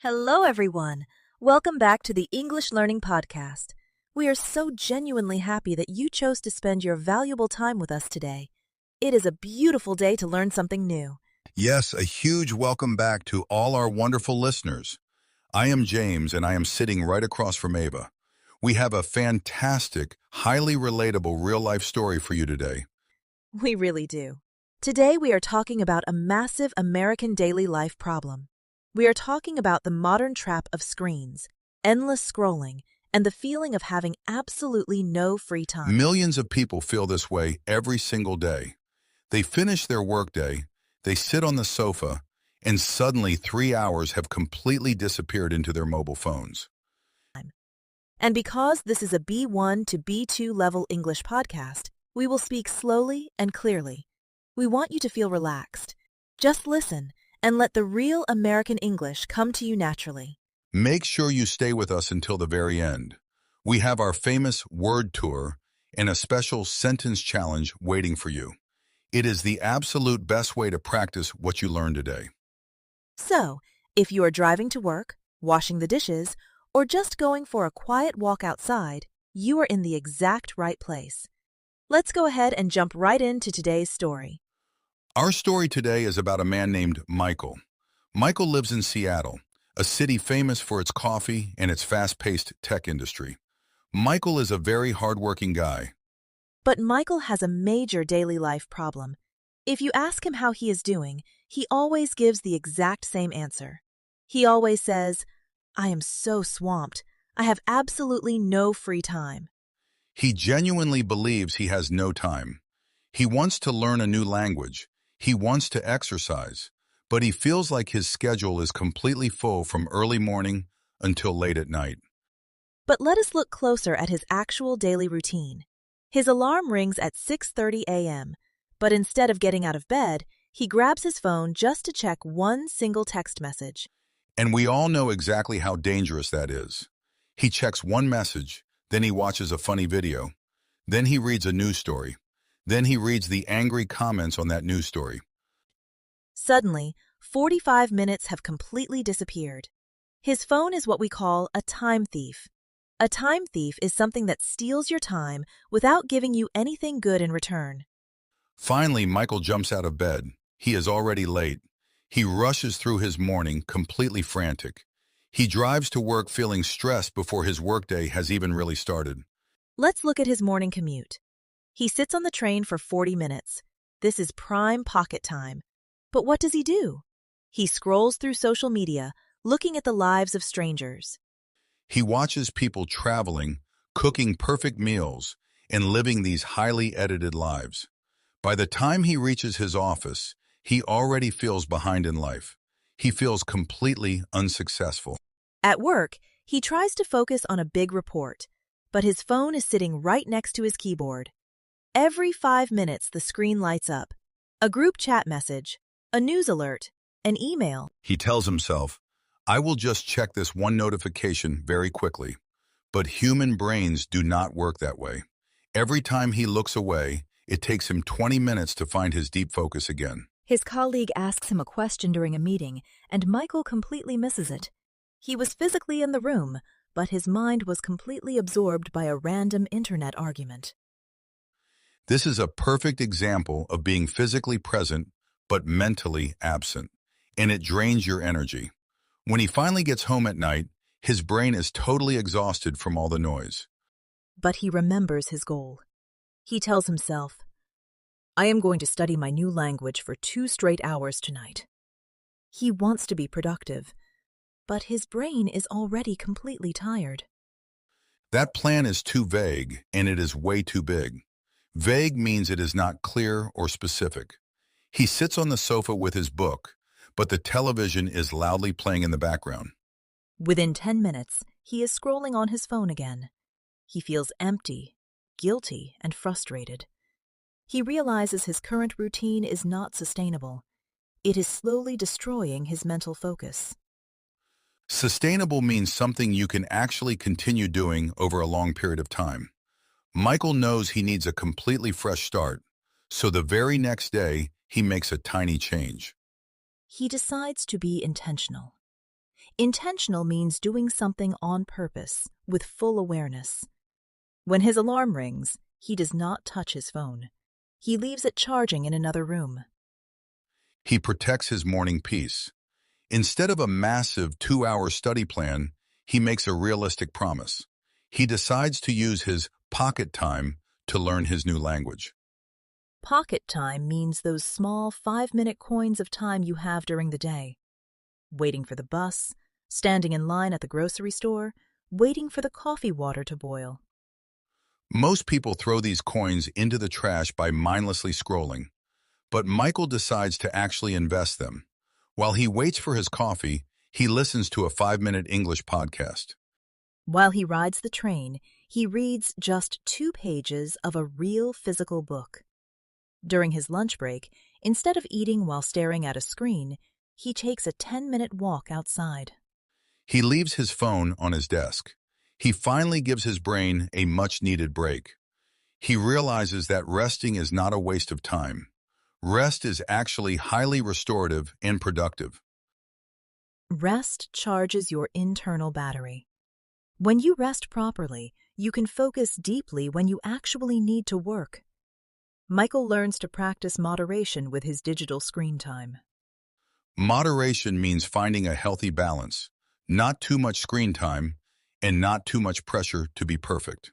Hello, everyone. Welcome back to the English Learning Podcast. We are so genuinely happy that you chose to spend your valuable time with us today. It is a beautiful day to learn something new. Yes, a huge welcome back to all our wonderful listeners. I am James, and I am sitting right across from Ava. We have a fantastic, highly relatable real-life story for you today. We really do. Today, we are talking about a massive American daily life problem. We are talking about the modern trap of screens, endless scrolling, and the feeling of having absolutely no free time. Millions of people feel this way every single day. They finish their workday, they sit on the sofa, and suddenly 3 hours have completely disappeared into their mobile phones. And because this is a B1 to B2 level English podcast, we will speak slowly and clearly. We want you to feel relaxed. Just listen and let the real American English come to you naturally. Make sure you stay with us until the very end. We have our famous word tour and a special sentence challenge waiting for you. It is the absolute best way to practice what you learned today. So, if you are driving to work, washing the dishes, or just going for a quiet walk outside, you are in the exact right place. Let's go ahead and jump right into today's story. Our story today is about a man named Michael. Michael lives in Seattle, a city famous for its coffee and its fast-paced tech industry. Michael is a very hardworking guy. But Michael has a major daily life problem. If you ask him how he is doing, he always gives the exact same answer. He always says, "I am so swamped. I have absolutely no free time." He genuinely believes he has no time. He wants to learn a new language. He wants to exercise, but he feels like his schedule is completely full from early morning until late at night. But let us look closer at his actual daily routine. His alarm rings at 6:30 a.m., but instead of getting out of bed, he grabs his phone just to check one single text message. And we all know exactly how dangerous that is. He checks one message, then he watches a funny video, then he reads a news story, then he reads the angry comments on that news story. Suddenly, 45 minutes have completely disappeared. His phone is what we call a time thief. A time thief is something that steals your time without giving you anything good in return. Finally, Michael jumps out of bed. He is already late. He rushes through his morning completely frantic. He drives to work feeling stressed before his workday has even really started. Let's look at his morning commute. He sits on the train for 40 minutes. This is prime pocket time. But what does he do? He scrolls through social media, looking at the lives of strangers. He watches people traveling, cooking perfect meals, and living these highly edited lives. By the time he reaches his office, he already feels behind in life. He feels completely unsuccessful. At work, he tries to focus on a big report, but his phone is sitting right next to his keyboard. Every 5 minutes, the screen lights up. A group chat message, a news alert, an email. He tells himself, I will just check this one notification very quickly. But human brains do not work that way. Every time he looks away, it takes him 20 minutes to find his deep focus again. His colleague asks him a question during a meeting, and Michael completely misses it. He was physically in the room, but his mind was completely absorbed by a random internet argument. This is a perfect example of being physically present but mentally absent, and it drains your energy. When he finally gets home at night, his brain is totally exhausted from all the noise. But he remembers his goal. He tells himself, "I am going to study my new language for 2 straight hours tonight." He wants to be productive, but his brain is already completely tired. That plan is too vague, and it is way too big. Vague means it is not clear or specific. He sits on the sofa with his book, but the television is loudly playing in the background. Within 10 minutes, he is scrolling on his phone again. He feels empty, guilty, and frustrated. He realizes his current routine is not sustainable. It is slowly destroying his mental focus. Sustainable means something you can actually continue doing over a long period of time. Michael knows he needs a completely fresh start, so the very next day, he makes a tiny change. He decides to be intentional. Intentional means doing something on purpose, with full awareness. When his alarm rings, he does not touch his phone. He leaves it charging in another room. He protects his morning peace. Instead of a massive 2-hour study plan, he makes a realistic promise. He decides to use his pocket time to learn his new language. Pocket time means those small 5-minute coins of time you have during the day. Waiting for the bus, standing in line at the grocery store, waiting for the coffee water to boil. Most people throw these coins into the trash by mindlessly scrolling, but Michael decides to actually invest them. While he waits for his coffee, he listens to a 5-minute English podcast. While he rides the train, he reads just 2 pages of a real physical book. During his lunch break, instead of eating while staring at a screen, he takes a 10-minute walk outside. He leaves his phone on his desk. He finally gives his brain a much-needed break. He realizes that resting is not a waste of time. Rest is actually highly restorative and productive. Rest charges your internal battery. When you rest properly, you can focus deeply when you actually need to work. Michael learns to practice moderation with his digital screen time. Moderation means finding a healthy balance, not too much screen time, and not too much pressure to be perfect.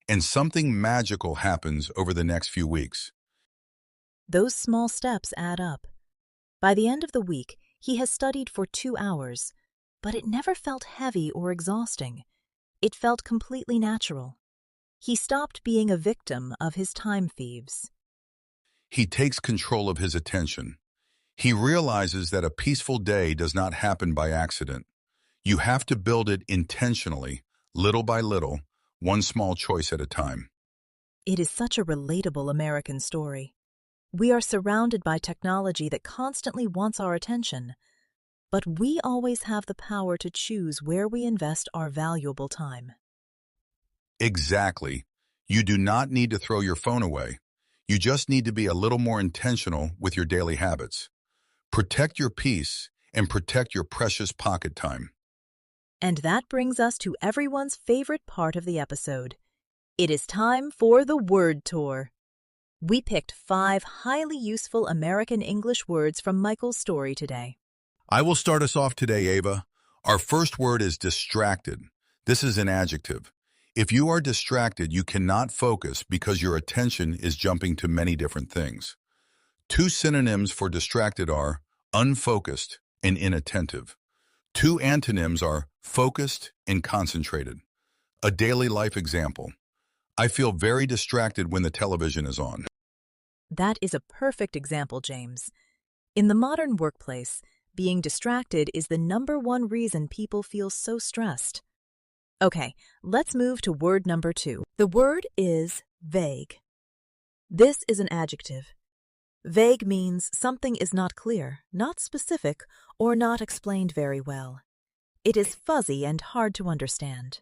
And something magical happens over the next few weeks. Those small steps add up. By the end of the week, he has studied for 2 hours, but it never felt heavy or exhausting. It felt completely natural. He stopped being a victim of his time thieves. He takes control of his attention. He realizes that a peaceful day does not happen by accident. You have to build it intentionally, little by little, one small choice at a time. It is such a relatable American story. We are surrounded by technology that constantly wants our attention, but we always have the power to choose where we invest our valuable time. Exactly. You do not need to throw your phone away. You just need to be a little more intentional with your daily habits. Protect your peace and protect your precious pocket time. And that brings us to everyone's favorite part of the episode. It is time for the word tour. We picked 5 highly useful American English words from Michael's story today. I will start us off today, Ava. Our first word is distracted. This is an adjective. If you are distracted, you cannot focus because your attention is jumping to many different things. 2 synonyms for distracted are unfocused and inattentive. 2 antonyms are focused and concentrated. A daily life example. I feel very distracted when the television is on. That is a perfect example, James. In the modern workplace, being distracted is the #1 reason people feel so stressed. Okay, let's move to word number 2. The word is vague. This is an adjective. Vague means something is not clear, not specific, or not explained very well. It is fuzzy and hard to understand.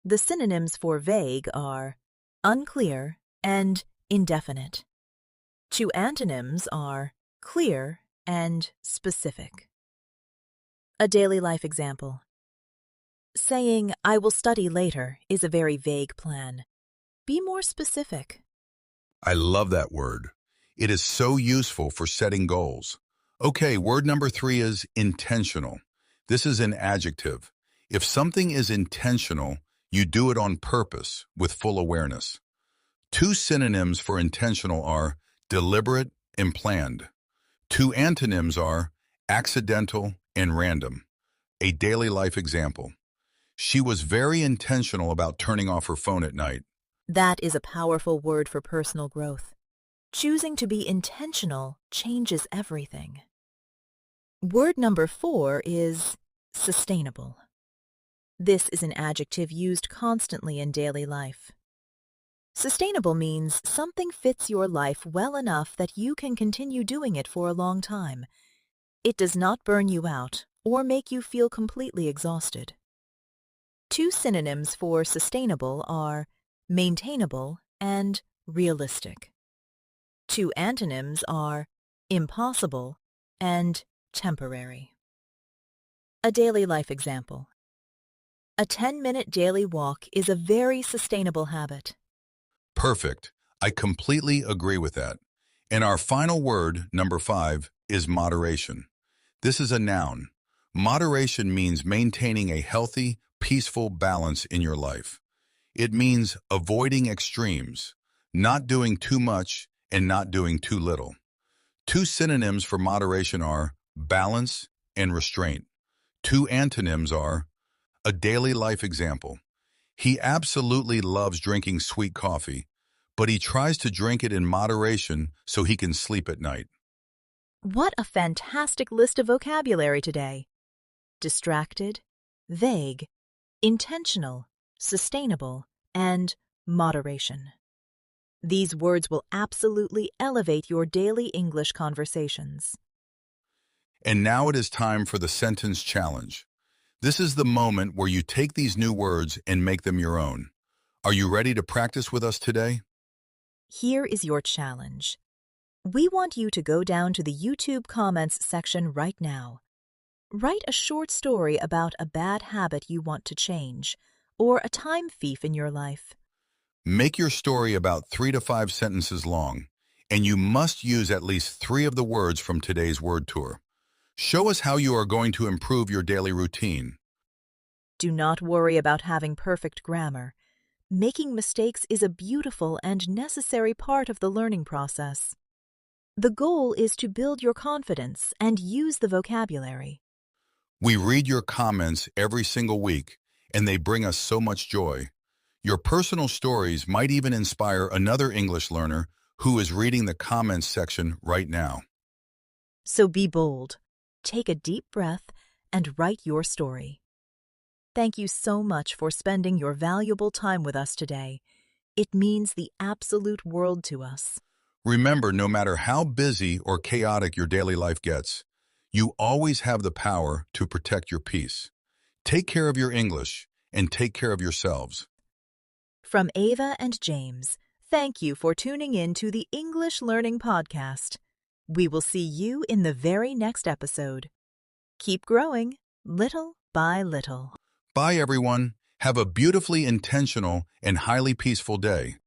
The synonyms for vague are unclear and indefinite. 2 antonyms are clear and specific. A daily life example. Saying, "I will study later," is a very vague plan. Be more specific. I love that word. It is so useful for setting goals. Okay, word number 3 is intentional. This is an adjective. If something is intentional, you do it on purpose with full awareness. 2 synonyms for intentional are deliberate and planned. 2 antonyms are accidental and random. A daily life example. She was very intentional about turning off her phone at night. That is a powerful word for personal growth. Choosing to be intentional changes everything. Word number 4 is sustainable. This is an adjective used constantly in daily life. Sustainable means something fits your life well enough that you can continue doing it for a long time. It does not burn you out or make you feel completely exhausted. 2 synonyms for sustainable are maintainable and realistic. 2 antonyms are impossible and temporary. A daily life example. A 10-minute daily walk is a very sustainable habit. Perfect. I completely agree with that. And our final word, number 5, is moderation. This is a noun. Moderation means maintaining a healthy, peaceful balance in your life. It means avoiding extremes, not doing too much and not doing too little. Two synonyms for moderation are balance and restraint. Two antonyms are a daily life example. He absolutely loves drinking sweet coffee, but he tries to drink it in moderation so he can sleep at night. What a fantastic list of vocabulary today! Distracted, vague, intentional, sustainable, and moderation. These words will absolutely elevate your daily English conversations. And now it is time for the sentence challenge. This is the moment where you take these new words and make them your own. Are you ready to practice with us today? Here is your challenge. We want you to go down to the YouTube comments section right now. Write a short story about a bad habit you want to change, or a time thief in your life. Make your story about 3 to 5 sentences long, and you must use at least 3 of the words from today's word tour. Show us how you are going to improve your daily routine. Do not worry about having perfect grammar. Making mistakes is a beautiful and necessary part of the learning process. The goal is to build your confidence and use the vocabulary. We read your comments every single week, and they bring us so much joy. Your personal stories might even inspire another English learner who is reading the comments section right now. So be bold, take a deep breath, and write your story. Thank you so much for spending your valuable time with us today. It means the absolute world to us. Remember, no matter how busy or chaotic your daily life gets, you always have the power to protect your peace. Take care of your English and take care of yourselves. From Ava and James, thank you for tuning in to the English Learning Podcast. We will see you in the very next episode. Keep growing, little by little. Bye, everyone. Have a beautifully intentional and highly peaceful day.